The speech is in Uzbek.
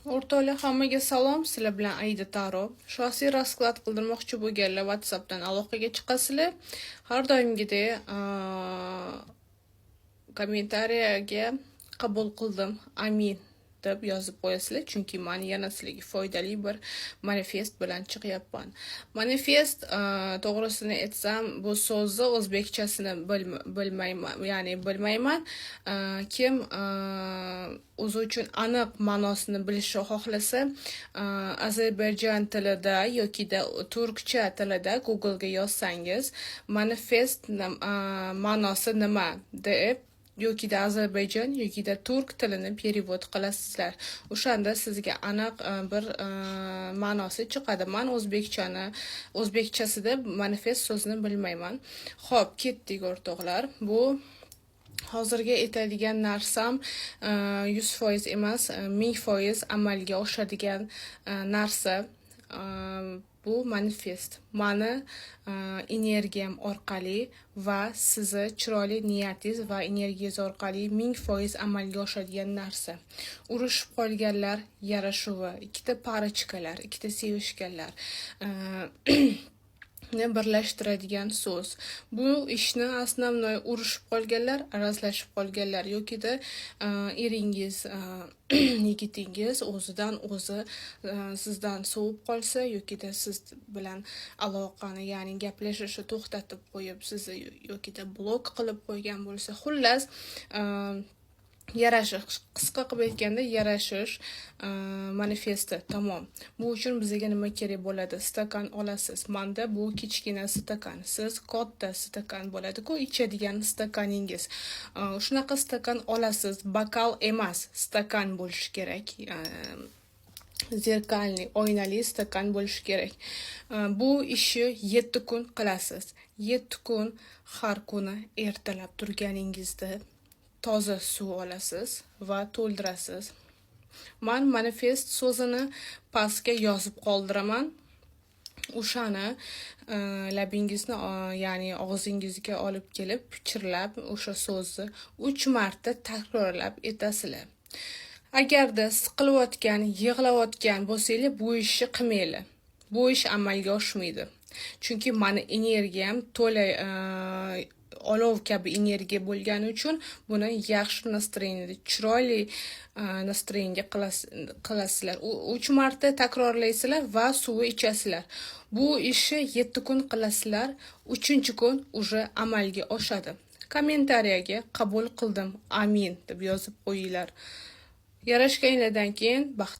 O'rtoqlar, hammaga salom. Sizlar bilan Aida Taro. Shaxsiy rasklad qildirmoqchi bo'lganlar WhatsAppdan aloqaga chiqasizlar. Har doimgidek kommentariyaga qabul qildim. Amin deb yozib qo'yasizlar, chunki men yana sizlarga foydali bir manifest bilan chiqyapman. Manifest, to'g'risini aytsam, bu so'zni o'zbekchasini bilmayman. Kim o'zi uchun aniq ma'nosini bilishni xohlasa, Ozarbayjon tilida yoki turkcha tilida Google ga yozsangiz, manifest ma'nosi nima deb yoki Ozarbayjon yoki turk tilini perevod qilasizlar. O'shanda sizga aniq bir ma'nosi chiqadi. Men o'zbekchasida manifest so'zini bilmayman. Xo'p, ketdik o'rtoqlar. Bu hozirga aytadigan narsam 100% emas, 1000% amalga oshadigan narsa. Bu manifest mani energiyam orqali va sizni chiroyli niyatingiz va energiyangiz orqali 1000% amalga oshadigan narsa. Urushib qolganlar yarashuvi, ikkita parachkalar, ikkita sevishganlar birlashtiradigan so'z. Bu ishni основной urushib qolganlar, arazlashib qolganlar yoki eringiz, yigitingiz o'zidan o'zi sizdan sovib qolsa yoki siz bilan aloqani, ya'ni gaplashishni to'xtatib qo'yib, sizni yoki blok qilib qo'ygan bo'lsa, xullas yarashish, qisqa qilib aytganda yarashish manifesti tamom. Bu uchun bizga nima kerak bo'ladi? Stakan olasiz. Menda bu kichkina stakan, siz katta stakan bo'ladi-ku, ichadigan stakaningiz. Shunaqa stakan olasiz, bakal emas, stakan bo'lishi kerak. Zerkalniy, oynali stakan bo'lishi kerak. Bu ishni 7 kun qilasiz. 7 kun har kuni ertalab turganingizda toza suv olasiz va to'ldirasiz. Men manifest so'zini pastga yozib qoldiraman. O'shani labingizni, ya'ni og'zingizga olib kelib, pichirlab, o'sha so'zni 3 marta takrorlab aytasizlar. Agarda siqilayotgan, yig'layotgan bo'lsangiz, bu ishni qilmanglar. Bu ish amalga oshmaydi. Chunki meni energiyam to'la olov kabi energiya bo'lgani uchun buni yaxshi настроенiyada, chiroyli настроенiyga qilasizlar. 3 marta takrorlaysizlar va suv ichasizlar. Bu ishni 7 kun qilasizlar. 3-kun уже amalga oshadi. Kommentariyaga qabul qildim, amin deb yozib qo'yinglar. Yarashganlardan keyin baxt